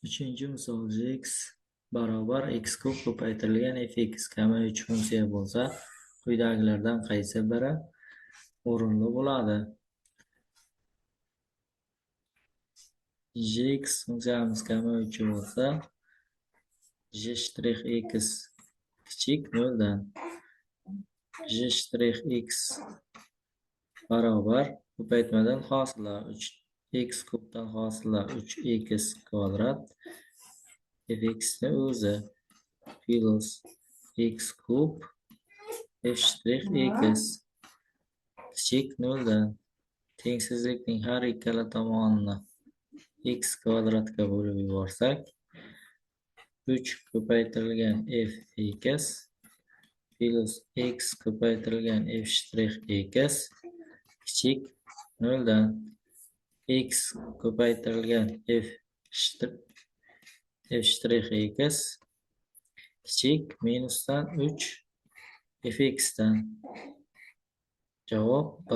Uchinchi misol x barobar x kub ko'paytirilgan fx kami 3 funksiya bo'lsa, quyidagilardan qaysi biri o'rinli bo'ladi? Gx funksiyamiz kami 3 bo'lsa, g' x kichik 0 dan g' x barobar ko'paytmadan hosila 3x kubdan hosila 3x kvadrat fx ni o'zi plus x kub f' x kichik 0 dan tengsizlikning har ikkala tomonini x kvadratga bo'lib yuborsak 3 ko'paytirilgan fx plus x ko'paytirilgan f' x kichik 0 dan x ko'paytirilgan f'(x) kichik minusdan 3 fx dan. Javob B.